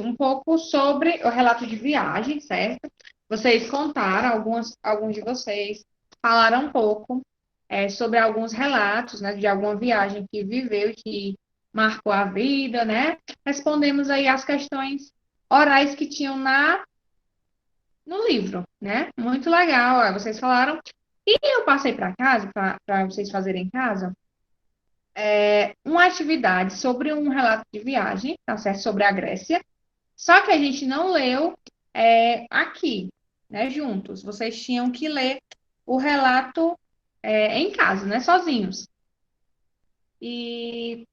um pouco sobre o relato de viagem, certo? Vocês contaram, alguns de vocês falaram um pouco sobre alguns relatos, né, de alguma viagem que viveu, que marcou a vida, né? Respondemos aí as questões orais que tinham no livro, né? Muito legal, ó, vocês falaram. E eu passei para casa, para vocês fazerem em casa, uma atividade sobre um relato de viagem, tá certo? Sobre a Grécia. Só que a gente não leu aqui, né, juntos. Vocês tinham que ler o relato em casa, né, sozinhos. E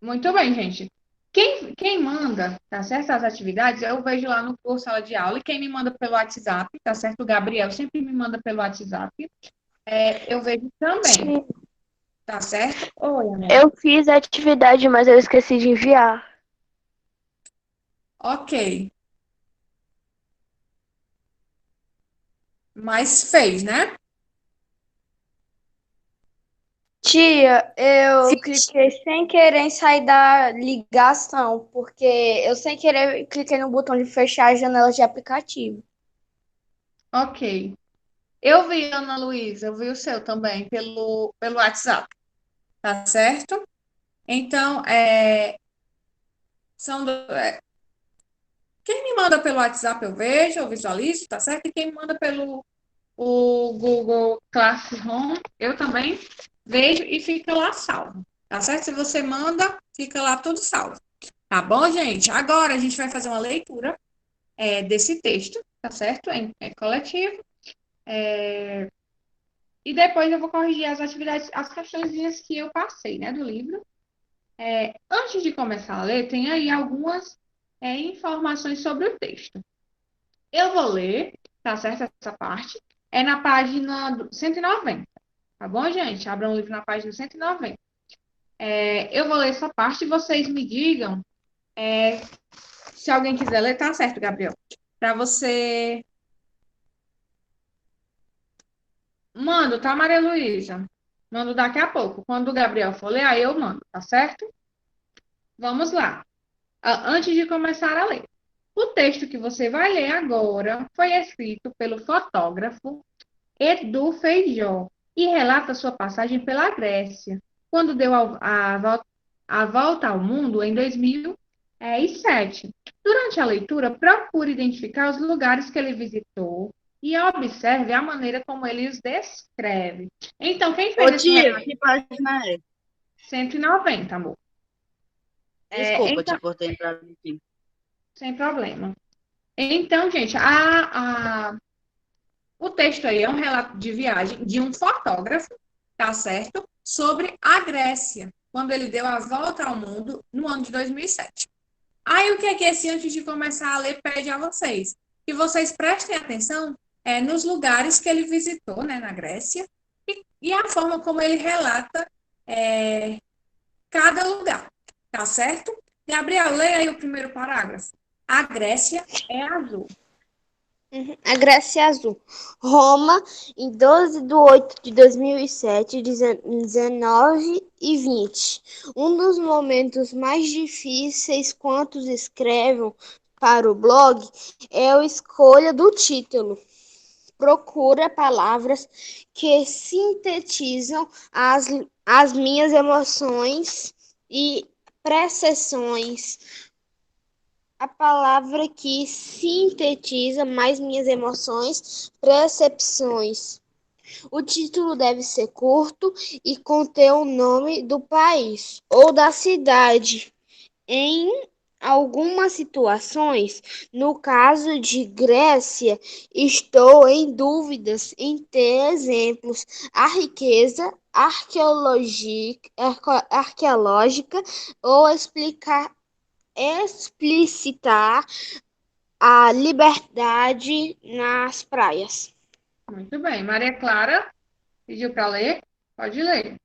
muito bem, gente. Quem manda, tá certo? As atividades, eu vejo lá no curso sala de aula, e quem me manda pelo WhatsApp, tá certo? O Gabriel sempre me manda pelo WhatsApp. Eu vejo também, Sim, tá certo? Oi, amor. eu fiz a atividade, mas eu esqueci de enviar. Ok, mas fez, né? Tia, eu cliquei sem querer em sair da ligação, porque eu sem querer cliquei no botão de fechar a janela de aplicativo. Ok. Eu vi, Ana Luísa, eu vi o seu também pelo WhatsApp, tá certo? Então, são quem me manda pelo WhatsApp eu vejo, eu visualizo, tá certo? E quem me manda pelo o Google Classroom, eu também vejo e fica lá salvo, tá certo? Se você manda, fica lá tudo salvo. Tá bom, gente? Agora a gente vai fazer uma leitura desse texto, tá certo? É coletivo. E depois eu vou corrigir as atividades, as questõezinhas que eu passei, né, do livro. Antes de começar a ler, tem aí algumas informações sobre o texto. Eu vou ler, tá certo? Essa parte. É na página 190. Tá bom, gente? Abram o livro na página 190. Eu vou ler essa parte e vocês me digam se alguém quiser ler, tá certo, Gabriel? Para você. Mando, tá, Maria Luísa? Mando daqui a pouco. Quando o Gabriel for ler, aí eu mando, tá certo? Vamos lá. Antes de começar a ler. O texto que você vai ler agora foi escrito pelo fotógrafo Edu Feijó e relata sua passagem pela Grécia, quando deu a volta ao mundo em 2007. Durante a leitura, procure identificar os lugares que ele visitou e observe a maneira como ele os descreve. Então, quem Ô fez esse tia, relato? que página é? 190, amor. Desculpa te Então, cortar entrar aqui. sem problema. Então, gente, o texto aí é um relato de viagem de um fotógrafo, tá certo? Sobre a Grécia, quando ele deu a volta ao mundo no ano de 2007. Aí, o que é que esse, antes de começar a ler, pede a vocês? Que vocês prestem atenção nos lugares que ele visitou, né, na Grécia, e a forma como ele relata cada lugar, tá certo? Gabriel, leia aí o primeiro parágrafo. A Grécia é azul. A Grécia Azul. Roma, em 12 de 8 de 2007, 19 e 20. Um dos momentos mais difíceis quanto escrevam para o blog é a escolha do título. Procura palavras que sintetizam as minhas emoções e percepções. A palavra que sintetiza mais minhas emoções, percepções. O título deve ser curto e conter o nome do país ou da cidade. Em algumas situações, no caso de Grécia, estou em dúvidas em ter exemplos. A riqueza arqueológica ou explicitar a liberdade nas praias. Muito bem. Maria Clara pediu para ler? Pode ler.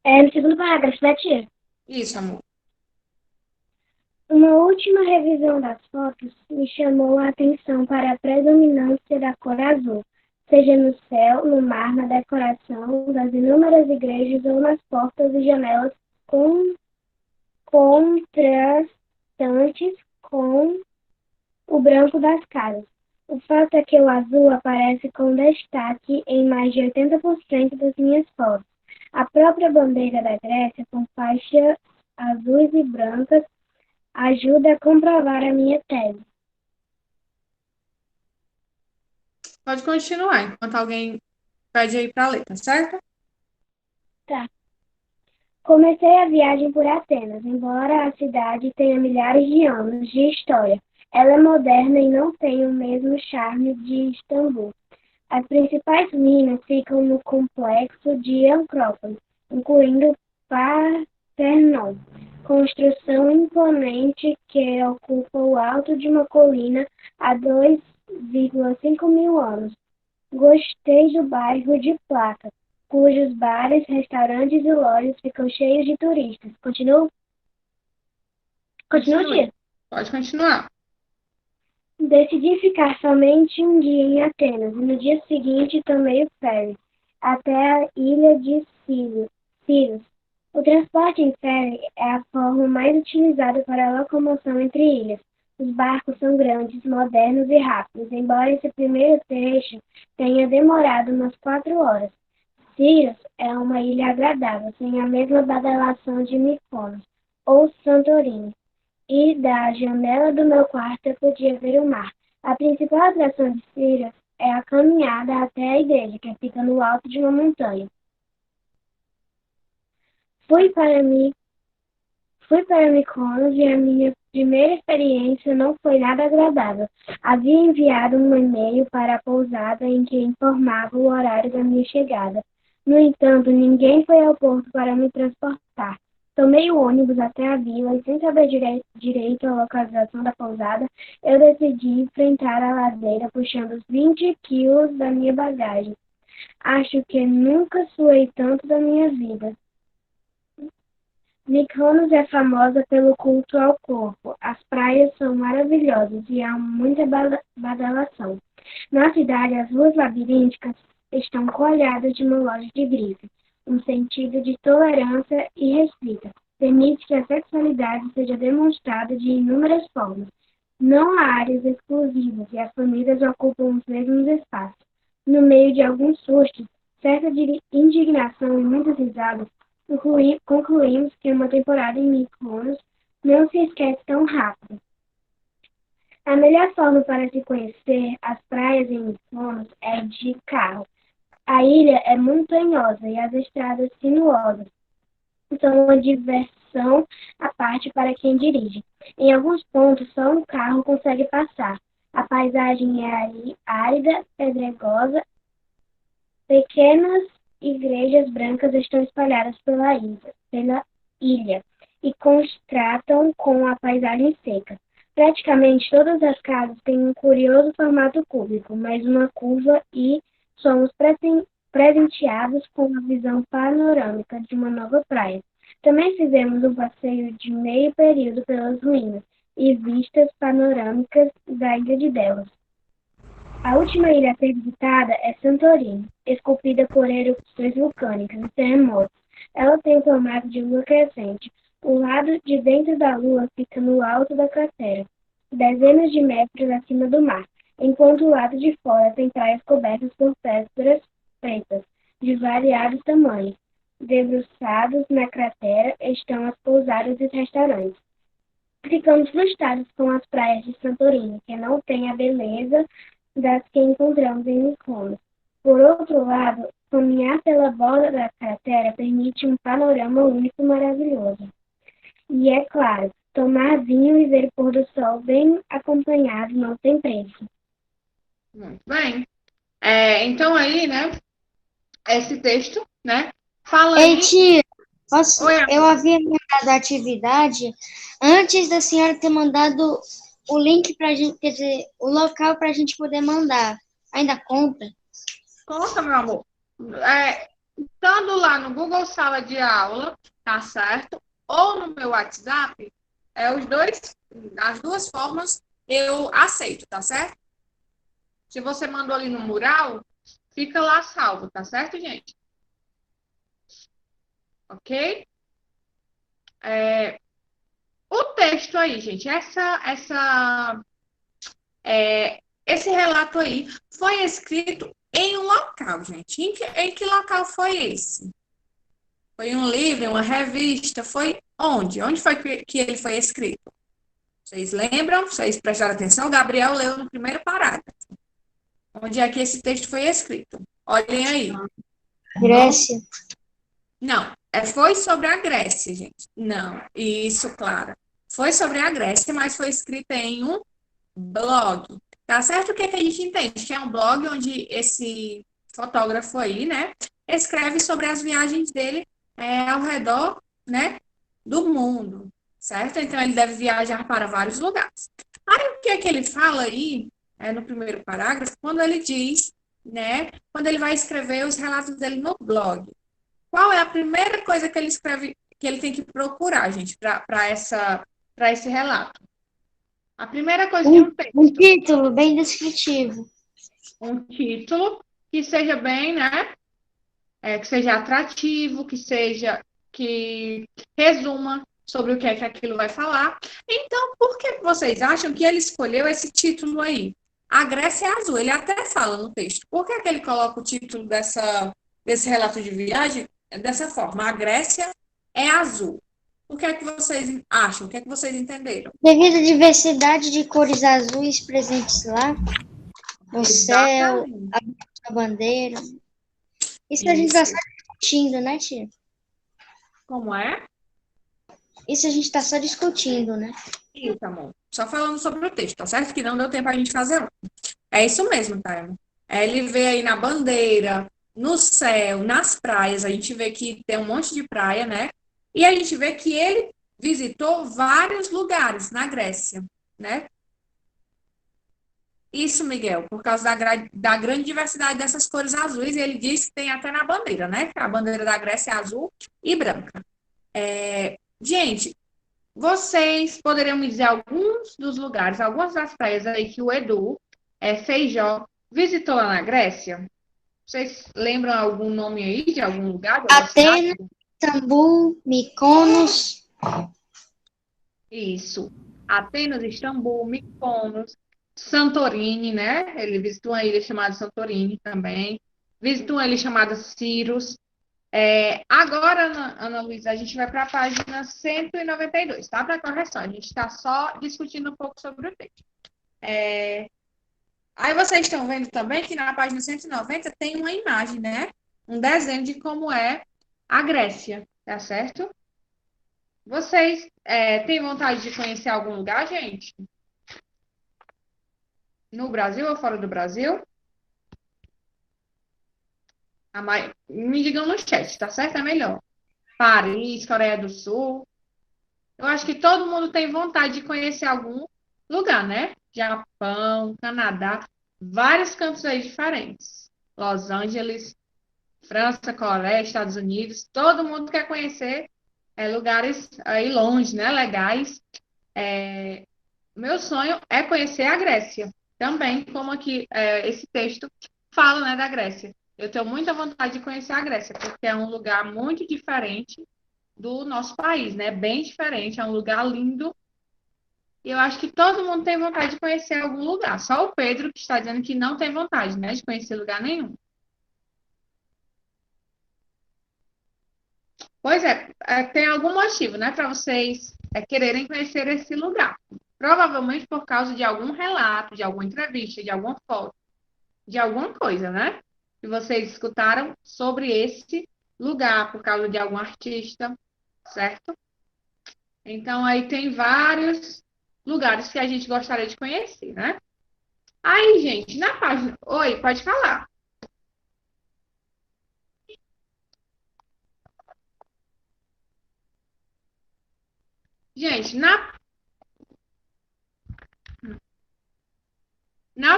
No segundo parágrafo da tia. Isso, amor. Uma última revisão das fotos me chamou a atenção para a predominância da cor azul, seja no céu, no mar, na decoração das inúmeras igrejas ou nas portas e janelas contrastantes com o branco das casas. O fato é que o azul aparece com destaque em mais de 80% das minhas fotos. A própria bandeira da Grécia, com faixas azuis e brancas, ajuda a comprovar a minha tese. Pode continuar, enquanto alguém pede aí para ler, tá certo? Tá. Comecei a viagem por Atenas, embora a cidade tenha milhares de anos de história. Ela é moderna e não tem o mesmo charme de Istambul. As principais ruínas ficam no complexo de Acrópole, incluindo Parthenon, construção imponente que ocupa o alto de uma colina há 2,5 mil anos. Gostei do bairro de Plaka, cujos bares, restaurantes e lojas ficam cheios de turistas. Continua, Continue. Tia? Pode continuar. Decidi ficar somente um dia em Atenas e no dia seguinte tomei o ferry até a ilha de Sciros. O transporte em ferry é a forma mais utilizada para a locomoção entre ilhas. Os barcos são grandes, modernos e rápidos, embora esse primeiro trecho tenha demorado umas 4 horas. Sciros é uma ilha agradável, sem a mesma badalação de Mykonos ou Santorini. E da janela do meu quarto eu podia ver o mar. A principal atração de Sciros é a caminhada até a igreja, que fica no alto de uma montanha. Fui para Mykonos e a minha primeira experiência não foi nada agradável. Havia enviado um e-mail para a pousada em que informava o horário da minha chegada. No entanto, ninguém foi ao porto para me transportar. Tomei o ônibus até a vila e, sem saber direito a localização da pousada, eu decidi enfrentar a ladeira puxando os 20 quilos da minha bagagem. Acho que nunca suei tanto da minha vida. Mykonos é famosa pelo culto ao corpo. As praias são maravilhosas e há muita badalação. Na cidade, as ruas labirínticas estão coalhadas de uma loja de grife. Um sentido de tolerância irrestrita. Permite que a sexualidade seja demonstrada de inúmeras formas. Não há áreas exclusivas e as famílias ocupam os mesmos espaços. No meio de alguns sustos, certa indignação e muitas risadas, concluímos que uma temporada em Mykonos não se esquece tão rápido. A melhor forma para se conhecer as praias em Mykonos é de carro. A ilha é montanhosa e as estradas sinuosas são uma diversão à parte para quem dirige. Em alguns pontos, só um carro consegue passar. A paisagem é árida, pedregosa. Pequenas igrejas brancas estão espalhadas pela ilha e contrastam com a paisagem seca. Praticamente todas as casas têm um curioso formato cúbico, mais uma curva e somos presenteados com uma visão panorâmica de uma nova praia. Também fizemos um passeio de meio período pelas ruínas e vistas panorâmicas da ilha de Delos. A última ilha a ser visitada é Santorini, esculpida por erupções vulcânicas e terremotos. Ela tem o formato de lua crescente. O lado de dentro da lua fica no alto da cratera, dezenas de metros acima do mar, enquanto o lado de fora tem praias cobertas por pedras pretas, de variados tamanhos. Debruçados na cratera estão as pousadas e os restaurantes. Ficamos frustrados com as praias de Santorini, que não têm a beleza das que encontramos em Mykonos. Por outro lado, caminhar pela borda da cratera permite um panorama único e maravilhoso. E é claro, tomar vinho e ver o pôr do sol bem acompanhado não tem preço. Muito bem. Então aí, né, esse texto, né, fala Ei, aí... tia, Oi, amor. eu havia mandado a atividade antes da senhora ter mandado o link pra gente, quer dizer, o local pra gente poder mandar. Ainda conta? Conta, meu amor. Estando lá no Google Sala de Aula, tá certo? Ou no meu WhatsApp, as duas formas eu aceito, tá certo? Se você mandou ali no mural, fica lá salvo, tá certo, gente? Ok? o texto aí, gente, esse relato aí foi escrito em um local, gente. Em que local foi esse? Foi em um livro, em uma revista? Foi onde? Onde foi que ele foi escrito? Vocês lembram? Vocês prestaram atenção? Gabriel leu no primeiro parágrafo. Onde é que esse texto foi escrito? Olhem aí. Grécia. Não, foi sobre a Grécia, gente. Não, isso, claro. Foi sobre a Grécia, mas foi escrita em um blog. Tá certo? O que é que a gente entende? Que é um blog onde esse fotógrafo aí, né, escreve sobre as viagens dele ao redor, né, do mundo, certo? Então ele deve viajar para vários lugares. Aí o que é que ele fala aí, no primeiro parágrafo, quando ele diz, né, quando ele vai escrever os relatos dele no blog? Qual é a primeira coisa que ele escreve, que ele tem que procurar, gente, para esse relato? A primeira coisa de um texto. Um título bem descritivo. Um título que seja bem, né? Que seja atrativo, que resuma sobre o que é que aquilo vai falar. Então, por que vocês acham que ele escolheu esse título aí? A Grécia é azul. Ele até fala no texto. Por que ele coloca o título desse relato de viagem dessa forma? A Grécia é azul. O que é que vocês acham? O que é que vocês entenderam? Devido à diversidade de cores azuis presentes lá, no céu, a bandeira. Isso a gente está só discutindo, né, tia? Como é? Isso a gente está só discutindo, né? Isso, amor. Só falando sobre o texto, tá certo? Que não deu tempo a gente fazer um. É isso mesmo, tá, amor? Ele vê aí na bandeira, no céu, nas praias. A gente vê que tem um monte de praia, né? E a gente vê que ele visitou vários lugares na Grécia, né? Isso, Miguel, por causa da grande diversidade dessas cores azuis, e ele diz que tem até na bandeira, né? Que a bandeira da Grécia é azul e branca. Gente, vocês poderiam me dizer alguns dos lugares, algumas das praias aí que o Edu, Feijó, visitou lá na Grécia? Vocês lembram algum nome aí de algum lugar? De alguma cidade? Atenas, Istambul, Mykonos. Isso. Atenas, Istambul, Mykonos, Santorini, né? Ele visitou uma ilha chamada Santorini também. Visitou uma ilha chamada Siros. Agora, Ana Luísa, a gente vai para a página 192, tá? Para correção. A gente está só discutindo um pouco sobre o texto. Aí vocês estão vendo também que na página 190 tem uma imagem, né? Um desenho de como é a Grécia, tá certo? Vocês têm vontade de conhecer algum lugar, gente? No Brasil ou fora do Brasil? Me digam no chat, tá certo? É melhor. Paris, Coreia do Sul. Eu acho que todo mundo tem vontade de conhecer algum lugar, né? Japão, Canadá, vários cantos aí diferentes. Los Angeles, França, Coreia, Estados Unidos. Todo mundo quer conhecer lugares aí longe, né? Legais. Meu sonho é conhecer a Grécia. Também, como aqui esse texto fala, né, da Grécia. Eu tenho muita vontade de conhecer a Grécia, porque é um lugar muito diferente do nosso país, né? Bem diferente, é um lugar lindo. E eu acho que todo mundo tem vontade de conhecer algum lugar. Só o Pedro que está dizendo que não tem vontade, né, de conhecer lugar nenhum. Pois tem algum motivo, né, para vocês quererem conhecer esse lugar. Provavelmente por causa de algum relato, de alguma entrevista, de alguma foto, de alguma coisa, né? Que vocês escutaram sobre esse lugar, por causa de algum artista, certo? Então, aí tem vários lugares que a gente gostaria de conhecer, né? Aí, gente, na página... Oi, pode falar. Gente, na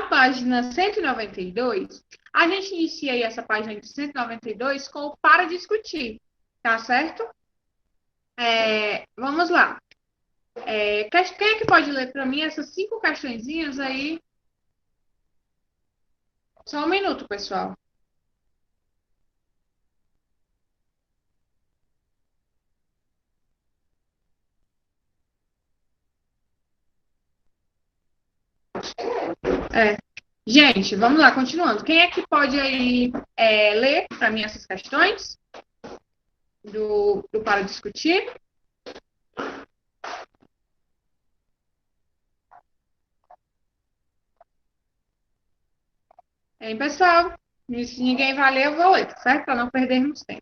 página 192, a gente inicia aí essa página de 192 com o para discutir, tá certo? Vamos lá. Quem é que pode ler para mim essas 5 questõezinhas aí? Só um minuto, pessoal. Gente, vamos lá, continuando. Quem é que pode aí ler para mim essas questões do para discutir? Hein, pessoal? Se ninguém vai ler, eu vou ler, tá certo? Para não perdermos tempo.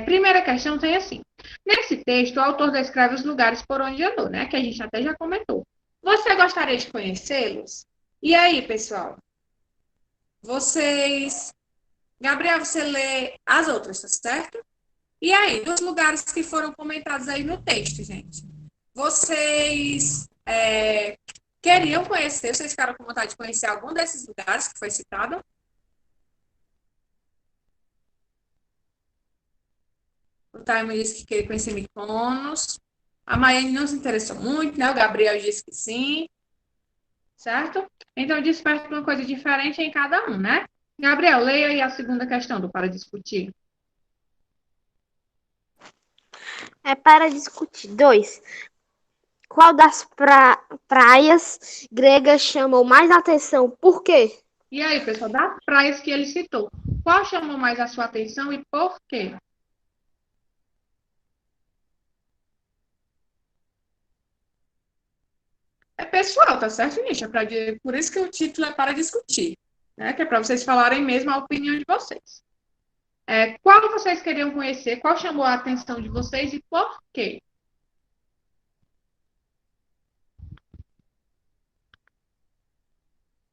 Primeira questão tem assim. Nesse texto, o autor descreve os lugares por onde andou, né? Que a gente até já comentou. Você gostaria de conhecê-los? E aí, pessoal? Gabriel, você lê as outras, tá certo? E aí, dos lugares que foram comentados aí no texto, gente? Vocês queriam conhecer, vocês ficaram com vontade de conhecer algum desses lugares que foi citado? O Taimo disse que queria conhecer Mykonos. A Maiane não se interessou muito, né? O Gabriel disse que sim. Certo? Então, desperte uma coisa diferente em cada um, né? Gabriel, leia aí a segunda questão do para discutir. Para discutir. 2. Qual das praias gregas chamou mais atenção? Por quê? E aí, pessoal, das praias que ele citou, qual chamou mais a sua atenção e por quê? É pessoal, tá certo, gente? Por isso que o título é para discutir, né? Que é para vocês falarem mesmo a opinião de vocês. Qual vocês queriam conhecer? Qual chamou a atenção de vocês e por quê?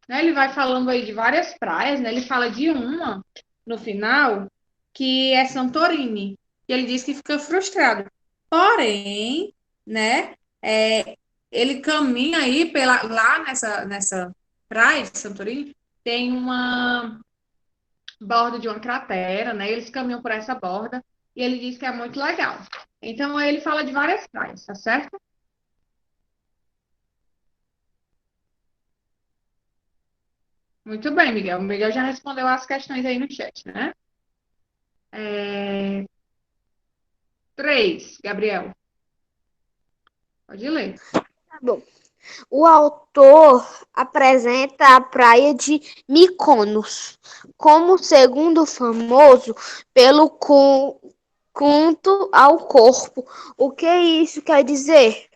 Ele vai falando aí de várias praias, né? Ele fala de uma no final, que é Santorini. E ele diz que fica frustrado. Porém, né? Ele caminha aí lá nessa praia de Santorini, tem uma borda de uma cratera, né? Eles caminham por essa borda e ele diz que é muito legal. Então, ele fala de várias praias, tá certo? Muito bem, Miguel. O Miguel já respondeu as questões aí no chat, né? 3, Gabriel. Pode ler. Tá bom. O autor apresenta a praia de Mykonos como segundo famoso pelo culto ao corpo. O que isso quer dizer?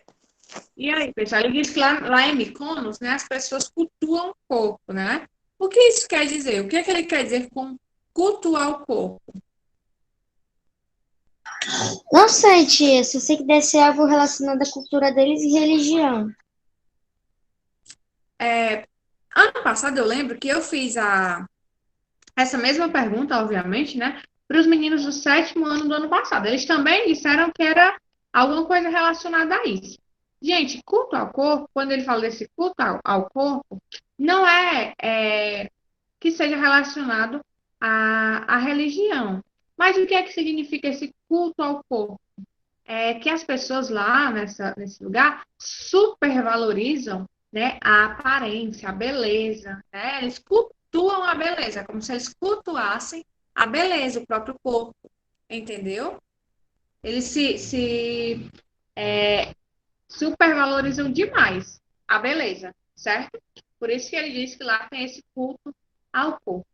E aí, pessoal, ele diz que lá em Mykonos, né, as pessoas cultuam o corpo, né? O que isso quer dizer? O que é que ele quer dizer com cultuar o corpo? Não sei, tia. Só sei que deve ser algo relacionado à cultura deles e religião. Ano passado eu lembro que eu fiz essa mesma pergunta, obviamente, né, para os meninos do 7º ano do ano passado. Eles também disseram que era alguma coisa relacionada a isso. Gente, culto ao corpo, quando ele fala desse culto ao corpo, não é que seja relacionado à religião. Mas o que é que significa esse culto ao corpo? É que as pessoas lá nesse lugar supervalorizam, né, a aparência, a beleza, né? Eles cultuam a beleza, como se eles cultuassem a beleza, o próprio corpo, entendeu? Eles se supervalorizam demais a beleza, certo? Por isso que ele diz que lá tem esse culto ao corpo,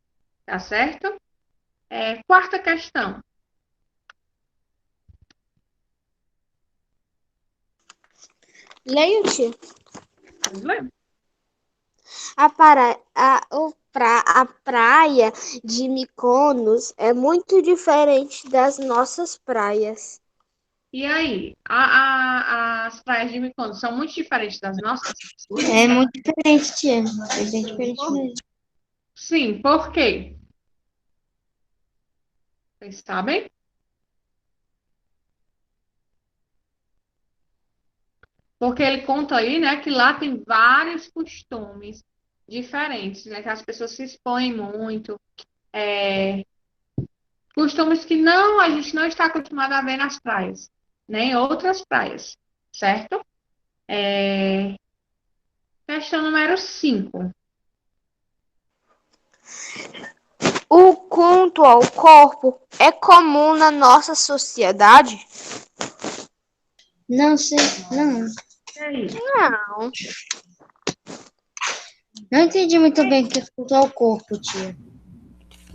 tá certo? Quarta questão. Leio, tia. Vamos ler? A praia de Mykonos é muito diferente das nossas praias. E aí, as praias de Mykonos são muito diferentes das nossas? É muito diferente, tia. É bem diferente mesmo. Sim, por quê? Vocês sabem? Porque ele conta aí, né, que lá tem vários costumes diferentes, né, que as pessoas se expõem muito, costumes que a gente não está acostumado a ver nas praias, nem em outras praias, certo? Questão número 5. O culto ao corpo é comum na nossa sociedade? Não sei, não. E aí? Não. Não entendi muito bem o que é culto ao corpo, tia.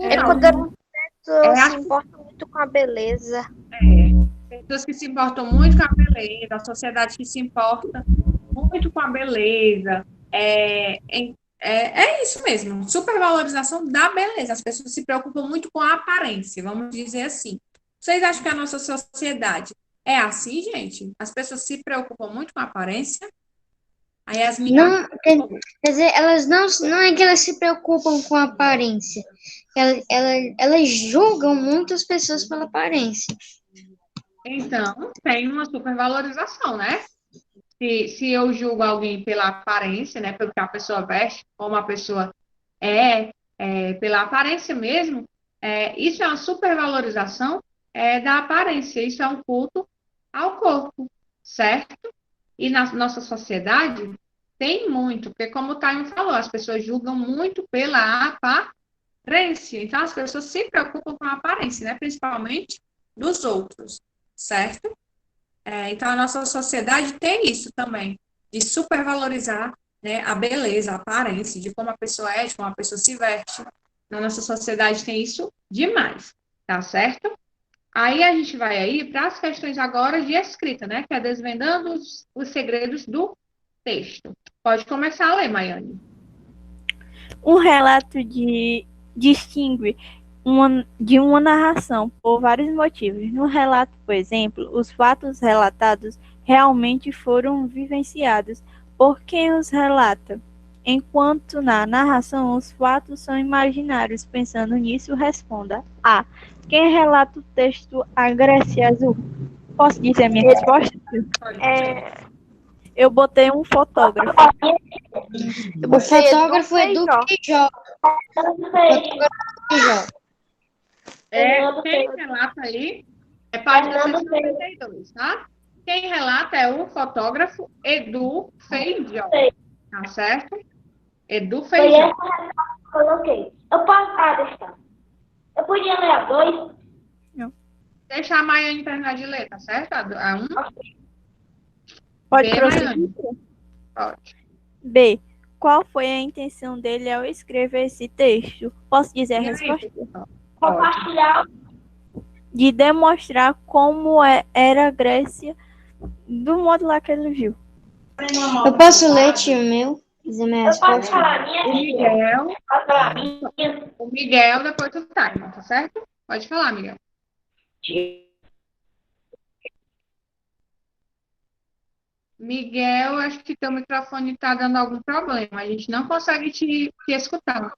É Então, quando a pessoa É a- se importa muito com a beleza. pessoas que se importam muito com a beleza, a sociedade que se importa muito com a beleza. É isso mesmo, supervalorização da beleza. As pessoas se preocupam muito com a aparência, vamos dizer assim. Vocês acham que a nossa sociedade é assim, gente? As pessoas se preocupam muito com a aparência? A Yasmin Não, quer dizer, elas não é que elas se preocupam com a aparência. Elas julgam muitas pessoas pela aparência. então, tem uma supervalorização, né? Se eu julgo alguém pela aparência, né, pelo que a pessoa veste, como a pessoa pela aparência mesmo, isso é uma supervalorização da aparência, isso é um culto ao corpo, certo? E na nossa sociedade tem muito, porque como o Taimo falou, as pessoas julgam muito pela aparência, então as pessoas se preocupam com a aparência, né, principalmente dos outros, certo? Então, a nossa sociedade tem isso também, de supervalorizar, né, a beleza, a aparência, de como a pessoa é, de como a pessoa se veste. Na nossa sociedade tem isso demais, tá certo? Aí a gente vai aí para as questões agora de escrita, né, que é desvendando os segredos do texto. Pode começar a ler, Maiane. Um relato distingue de uma narração por vários motivos. No relato, por exemplo, os fatos relatados realmente foram vivenciados por quem os relata, enquanto na narração os fatos são imaginários. Pensando nisso, responda A. Quem relata o texto A Grécia Azul? Posso dizer a minha resposta? Eu botei um fotógrafo. O fotógrafo é do Feijó. Quem relata aí é página 192, tá? Quem relata é o fotógrafo Edu Feijó, tá certo? Edu Foi Feijó. essa resposta que eu coloquei. Eu posso deixar. Eu podia ler a 2? Deixa a Maiane terminar de ler, tá certo? A 1. Pode B, prosseguir? Maiane. Pode. B. Qual foi a intenção dele ao escrever esse texto? Posso dizer a E aí, resposta? pessoal? Pode. Compartilhar. De demonstrar como era a Grécia do modo lá que ele viu. Eu posso ler, tio meu? Dizer minha Eu posso resposta? falar a minha? O Miguel, Posso falar a minha? o Miguel depois do Taima, tá certo? Pode falar, Miguel. Miguel, acho que teu microfone está dando algum problema. A gente não consegue te escutar.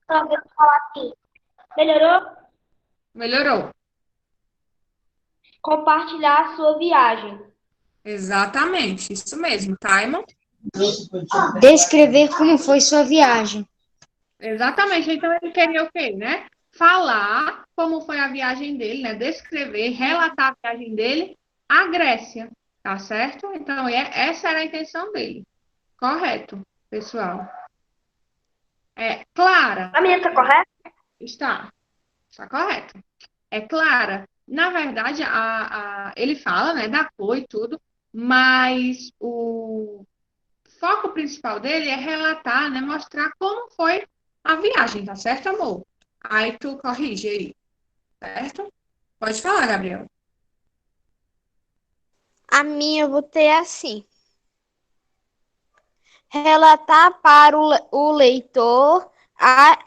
Talvez eu falar aqui. Melhorou? Melhorou. Compartilhar a sua viagem. Exatamente, isso mesmo, Taima. Descrever como foi sua viagem. Exatamente. Então ele queria o quê, né? Falar como foi a viagem dele, né? Descrever, relatar a viagem dele à Grécia, tá certo? Então essa era a intenção dele. Correto, pessoal. Clara. A minha está correta? Está correto. Clara, na verdade, ele fala, né, da cor e tudo, mas o foco principal dele é relatar, né, mostrar como foi a viagem, tá certo, amor? Aí tu corrige aí, certo? Pode falar, Gabriel. A minha eu botei assim. Relatar para o leitor a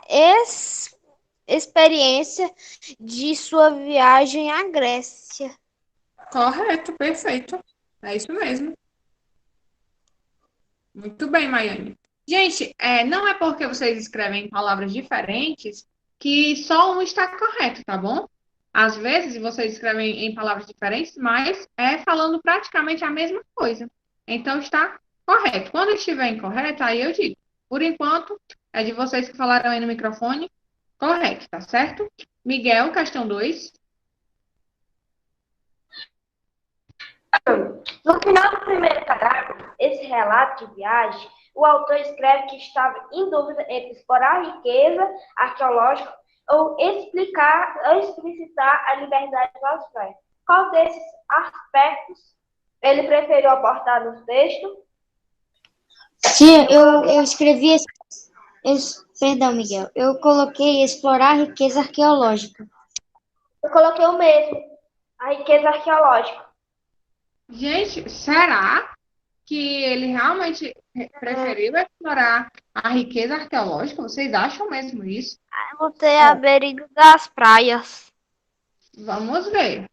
experiência de sua viagem à Grécia. Correto, perfeito. É isso mesmo. Muito bem, Maiane. Gente, não é porque vocês escrevem em palavras diferentes que só um está correto, tá bom? Às vezes vocês escrevem em palavras diferentes, mas falando praticamente a mesma coisa. Então está correto. Quando estiver incorreto, aí eu digo. Por enquanto, é de vocês que falaram aí no microfone. Correto, tá certo? Miguel, questão 2. No final do primeiro parágrafo, esse relato de viagem, o autor escreve que estava em dúvida entre explorar a riqueza arqueológica ou explicitar a liberdade das fé. Qual desses aspectos ele preferiu abordar no texto? Tia, eu escrevi esse Perdão, Miguel. Eu coloquei explorar a riqueza arqueológica. Eu coloquei o mesmo, a riqueza arqueológica. Gente, será que ele realmente preferiu explorar a riqueza arqueológica? Vocês acham mesmo isso? Eu botei abrigo das praias. Vamos ver.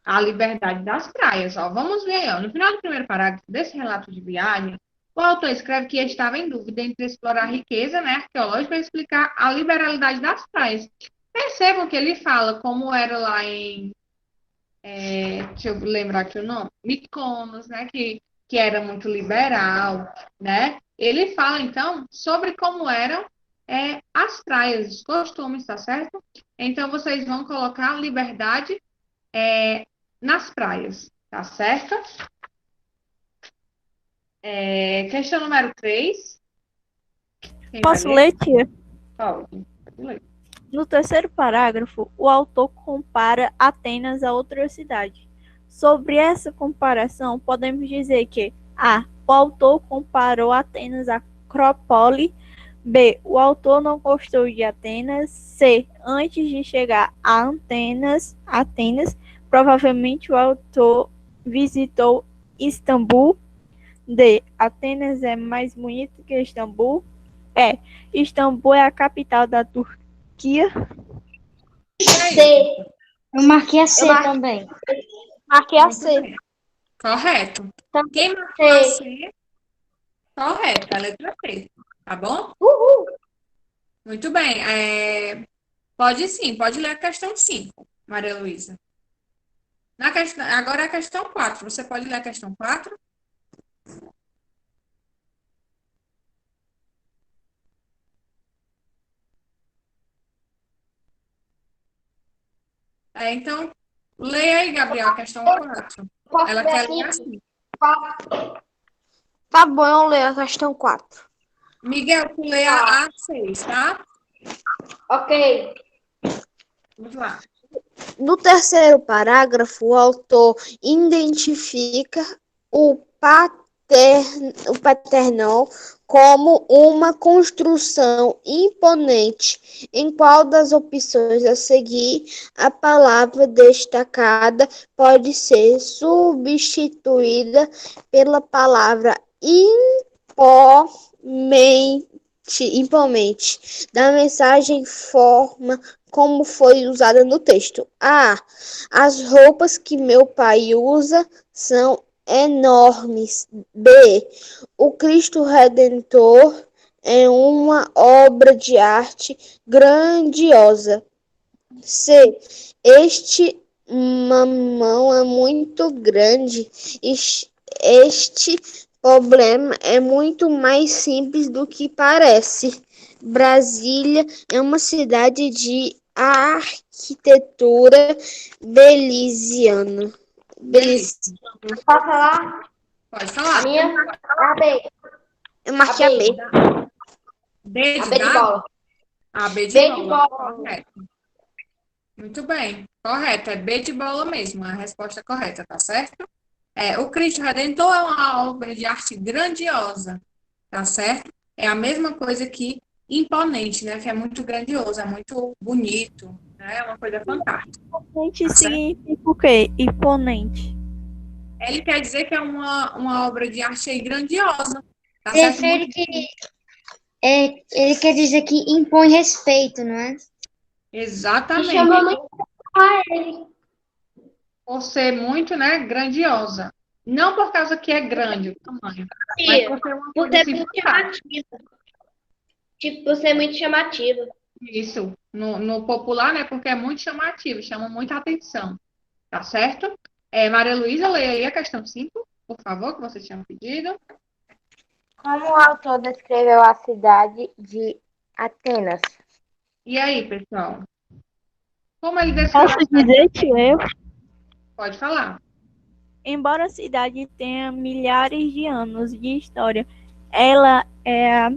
A liberdade das praias. Ó. Vamos ver. Ó. No final do primeiro parágrafo desse relato de viagem, o autor escreve que estava em dúvida entre explorar a riqueza, né, arqueológica e explicar a liberalidade das praias. Percebam que ele fala como era lá em... deixa eu lembrar aqui o nome. Mykonos, né, que era muito liberal, né? Ele fala, então, sobre como eram as praias, os costumes, tá certo? Então, vocês vão colocar liberdade nas praias, tá certo? Questão número 3. Posso ler, tia? Pode ler. No terceiro parágrafo, o autor compara Atenas a outra cidade. Sobre essa comparação, podemos dizer que A. O autor comparou Atenas à Acrópole. B. O autor não gostou de Atenas. C. Antes de chegar a Atenas, provavelmente o autor visitou Istambul. D. Atenas é mais bonito que Istambul. E. Istambul é a capital da Turquia. C. Eu marquei a C também. Marquei a Muito C. bem. Correto. Então, Quem marcou a C? Correto, a letra C. Tá bom? Uhul. Muito bem. Pode sim, pode ler a questão 5, Maria Luísa. Agora é a questão 4. Você pode ler a questão 4? Então, leia aí, Gabriel, a questão 4. Posso Ela ver quer aqui? ler assim. Tá bom, eu leio a questão 4. Miguel, tu lê a 6, tá? Ok. Vamos lá. No terceiro parágrafo, o autor identifica o Partenon como uma construção imponente. Em qual das opções a seguir, a palavra destacada pode ser substituída pela palavra imponente da mensagem forma como foi usada no texto. A. As roupas que meu pai usa são enormes. B. O Cristo Redentor é uma obra de arte grandiosa. C. Este mamão é muito grande. Este problema é muito mais simples do que parece. Brasília é uma cidade de arquitetura belíssima. Belíssimo. Posso falar? Pode A falar. minha? A B. Eu marquei a B. B A de B de dado? bola. A B de B de bola. bola. Correto. Muito bem. Correto. É B de bola mesmo. A resposta correta, tá certo? O Cristo Redentor é uma obra de arte grandiosa, tá certo? É a mesma coisa que imponente, né? Que é muito grandioso, é muito bonito, né? É uma coisa fantástica. Imponente Tá certo? significa o quê? Imponente. Ele quer dizer que é uma obra de arte aí grandiosa, tá certo? Refere que ele quer dizer que impõe respeito, não é? E Exatamente. chama muito a ele. Por ser muito, né, grandiosa. Não por causa que é grande o tamanho, mas por ser uma Por coisa ser assim, muito fantástica. chamativa. Tipo, por ser muito chamativa. Isso, no popular, né, porque é muito chamativo, chama muita atenção, tá certo? Maria Luísa, leia aí a questão 5, por favor, que você tinha pedido. Como o autor descreveu a cidade de Atenas? E aí, pessoal? Como ele descreve a Posso cidade? dizer, tia? Pode falar. Embora a cidade tenha milhares de anos de história, ela é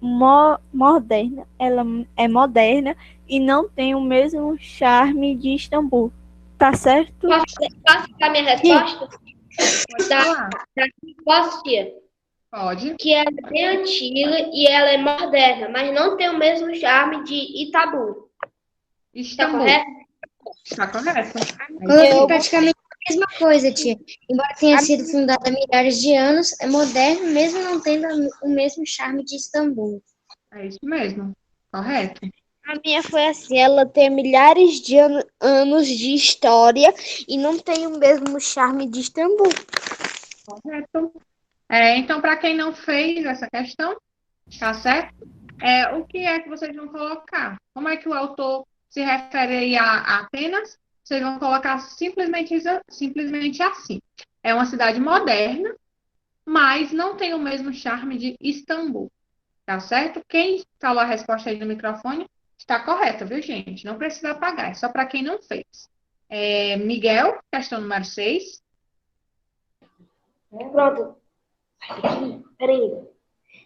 moderna. Ela é moderna e não tem o mesmo charme de Istambul. Tá certo? Posso dar minha resposta? Pode Tá. falar. Posso, tia? Pode. que ela é bem antiga e ela é moderna, mas não tem o mesmo charme de Itabu. Está Istambul. correto? Está correto. Coloquei praticamente a mesma coisa, tia. Embora tenha sido fundada há milhares de anos, é moderno, mesmo não tendo o mesmo charme de Istambul. É isso mesmo. Correto. A minha foi assim, ela tem milhares de anos de história e não tem o mesmo charme de Istambul. Correto. Então, para quem não fez essa questão, tá certo? O que é que vocês vão colocar? Como é que o autor se refere aí a Atenas? Vocês vão colocar simplesmente assim. É uma cidade moderna, mas não tem o mesmo charme de Istambul. Tá certo? Quem falou a resposta aí no microfone está correta, viu, gente? Não precisa apagar, é só para quem não fez. Miguel, questão número 6. Pronto. Peraí.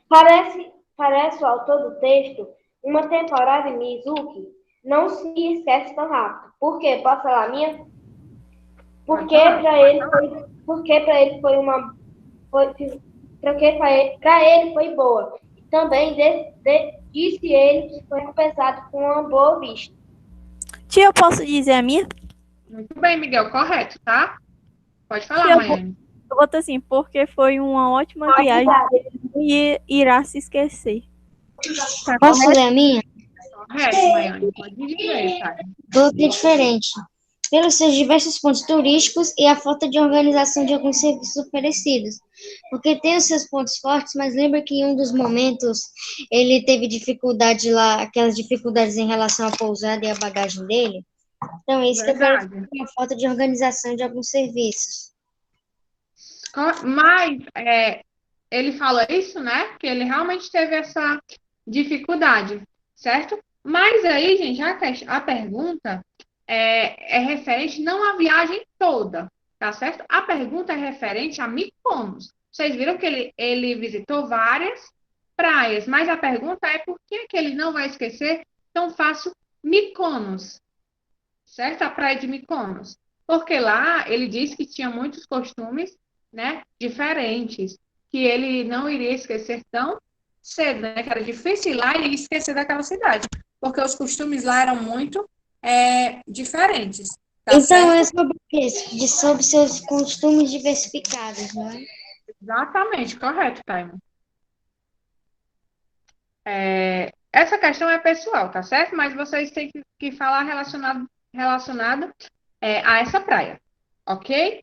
Parece o autor do texto uma temporada em Mizuki não se esquece tão rápido. Por quê? Posso falar a minha? Porque para ele foi uma. Para ele foi boa. Também disse ele que foi pesado com uma boa vista. Tia, eu posso dizer a minha? Muito bem, Miguel, correto, tá? Pode falar, Tia, Maiane. Eu boto assim, porque foi uma ótima viagem e irá se esquecer. Tá Posso correto? ler a minha? Correto, Maiane. Pode dizer, tá? Coloquei diferente. Pelos seus diversos pontos turísticos e a falta de organização de alguns serviços oferecidos. Porque tem os seus pontos fortes, mas lembra que em um dos momentos ele teve dificuldade lá, aquelas dificuldades em relação à pousada e à bagagem dele? Então, é isso que eu quero Verdade. dizer, a falta de organização de alguns serviços. Mas ele fala isso, né? Que ele realmente teve essa dificuldade, certo? Mas aí, gente, a pergunta é referente não à viagem toda, tá certo? A pergunta é referente a Mykonos. Vocês viram que ele visitou várias praias, mas a pergunta é por que ele não vai esquecer tão fácil Mykonos, certo? A praia de Mykonos. Porque lá ele disse que tinha muitos costumes, né, diferentes, que ele não iria esquecer tão cedo, né? Que era difícil ir lá e esquecer daquela cidade, porque os costumes lá eram muito diferentes. Tá Então, certo? é sobre isso, sobre seus costumes diversificados, não é? Exatamente, correto, Taimo. Essa questão é pessoal, tá certo? Mas vocês têm que falar relacionado a essa praia, ok?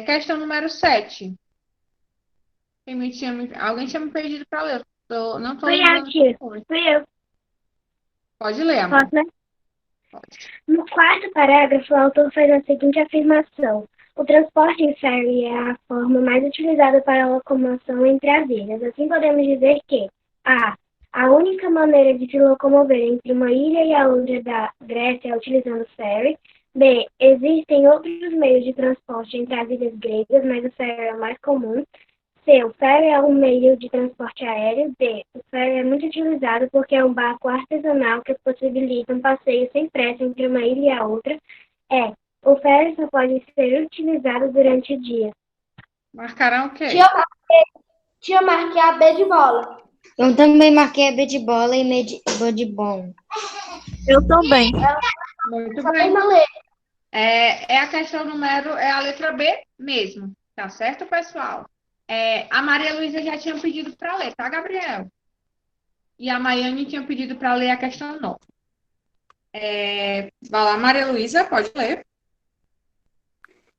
Questão número 7. Alguém tinha me pedido para ler. Não estou Fui eu, lembrando. tia. Fui eu. Pode ler, amor. Posso, né? No quarto parágrafo, o autor faz a seguinte afirmação. O transporte em ferry é a forma mais utilizada para a locomoção entre as ilhas. Assim, podemos dizer que a única maneira de se locomover entre uma ilha e a outra da Grécia é utilizando ferry. B. Existem outros meios de transporte entre as ilhas gregas, mas o ferry é o mais comum. C. O ferry é um meio de transporte aéreo. D. O ferry é muito utilizado porque é um barco artesanal que possibilita um passeio sem pressa entre uma ilha e a outra. E. O ferry só pode ser utilizado durante o dia. Marcarão o quê? Tia, marquei a B de bola. Eu também marquei a B de bola e B de bom. Eu também. Muito Só bem. tem uma letra. A questão número é a letra B mesmo, tá certo, pessoal? A Maria Luísa já tinha pedido para ler, tá, Gabriel? E a Maiane tinha pedido para ler a questão 9. Vai lá, Maria Luísa, pode ler.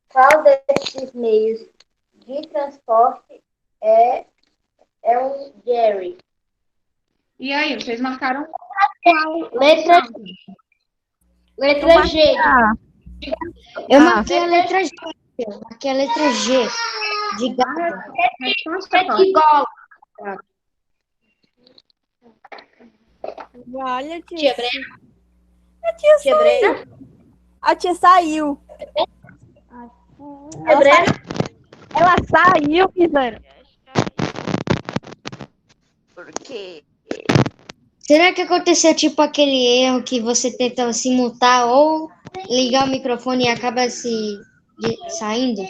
Qual desses meios de transporte é um Gary? E aí, vocês marcaram qual? Letra G. Eu marquei a letra G. Eu marquei a letra G. De gato. Resposta, qual? Igual. Olha, tia. Tia Brena. A tia Tia saiu. Brena. A tia saiu. Tia Brena. Ela saiu, Pisana. Por quê? Será que aconteceu tipo aquele erro que você tenta se mutar ou ligar o microfone e acaba saindo?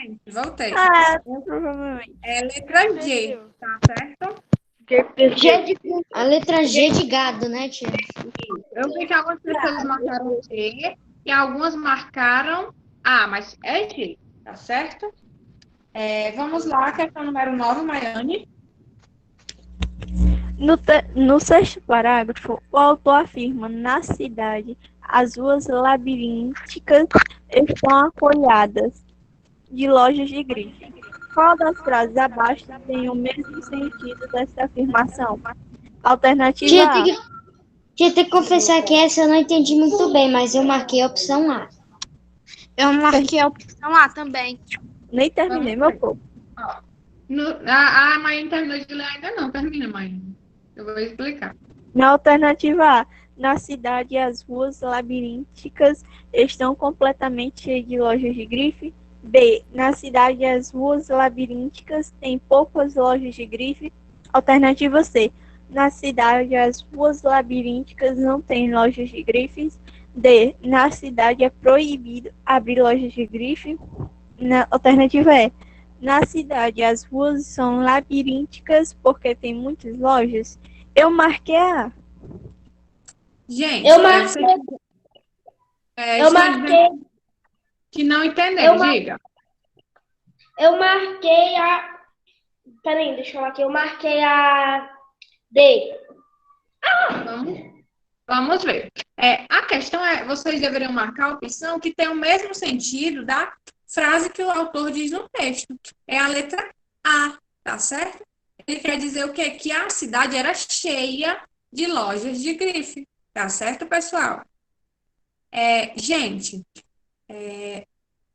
Gente, voltei. Ah, provavelmente. É letra G, tá certo? A letra G de gado, né, tia? Eu vi que algumas pessoas marcaram G e algumas marcaram A, mas é G, tá certo? Vamos lá, questão número 9, Maiane. No sexto parágrafo, o autor afirma: na cidade, as ruas labirínticas estão acolhadas de lojas de grife. Qual das frases abaixo tem o mesmo sentido dessa afirmação? Alternativa Tia, A. tem que confessar que essa eu não entendi muito bem, mas eu marquei a opção A. Eu marquei a opção A também. Nem terminei meu povo. A Maiane terminou de ler ainda não. Termina, Maiane. Eu vou explicar. Na alternativa A, na cidade as ruas labirínticas estão completamente cheias de lojas de grife. B, na cidade as ruas labirínticas têm poucas lojas de grife. Alternativa C, na cidade as ruas labirínticas não têm lojas de grifes. D, na cidade é proibido abrir lojas de grife. Na alternativa E, na cidade as ruas são labirínticas porque tem muitas lojas. Eu marquei a. Gente, Eu marquei, eu estão marquei, dizendo que não entenderam, diga. eu marquei a. Peraí, deixa eu falar aqui. Eu marquei a D. Vamos ver. A questão vocês deveriam marcar a opção que tem o mesmo sentido da frase que o autor diz no texto. É a letra A, tá certo? Ele quer dizer o quê? Que a cidade era cheia de lojas de grife, tá certo, pessoal? Gente,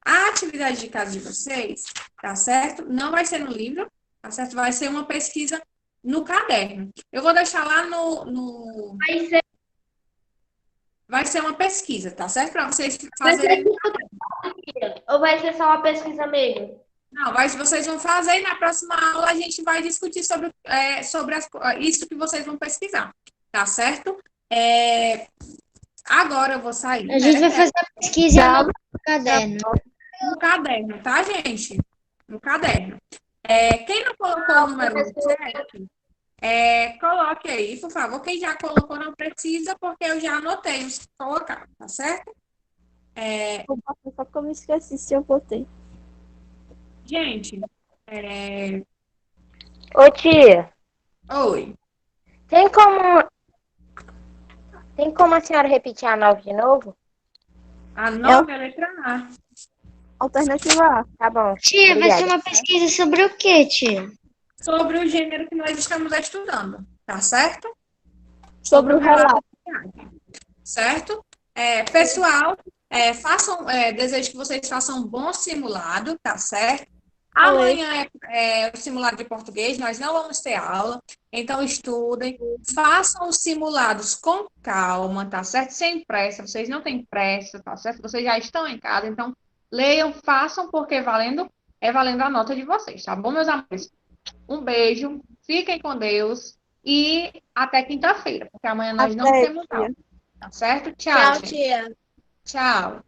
a atividade de casa de vocês, tá certo? Não vai ser no livro, tá certo? Vai ser uma pesquisa no caderno. Eu vou deixar lá no... Vai ser uma pesquisa, tá certo? Para vocês fazerem. Ou vai ser só uma pesquisa mesmo? Não, vocês vão fazer e na próxima aula a gente vai discutir sobre isso que vocês vão pesquisar, tá certo? Agora eu vou sair. A gente vai fazer a pesquisa no caderno. No caderno, tá, gente? No caderno. Quem não colocou o número 7, coloque aí, por favor. Quem já colocou não precisa, porque eu já anotei os que colocaram, tá certo? Só que eu me esqueci se eu botei. Gente, Ô, tia, oi. tem como a senhora repetir a 9 de novo? A 9 é a letra A. Alternativa A. Tá bom. Tia, vai ser Obrigada. uma pesquisa sobre o quê, tia? Sobre o gênero que nós estamos estudando, tá certo? Sobre o relato. Certo? Pessoal, desejo que vocês façam um bom simulado, tá certo? Amanhã é o simulado de português, nós não vamos ter aula, então estudem, façam os simulados com calma, tá certo? Sem pressa, vocês não têm pressa, tá certo? Vocês já estão em casa, então leiam, façam, porque valendo a nota de vocês, tá bom, meus amores? Um beijo, fiquem com Deus e até quinta-feira, porque amanhã nós não temos aula, tá certo? Tchau, gente. tia. Tchau.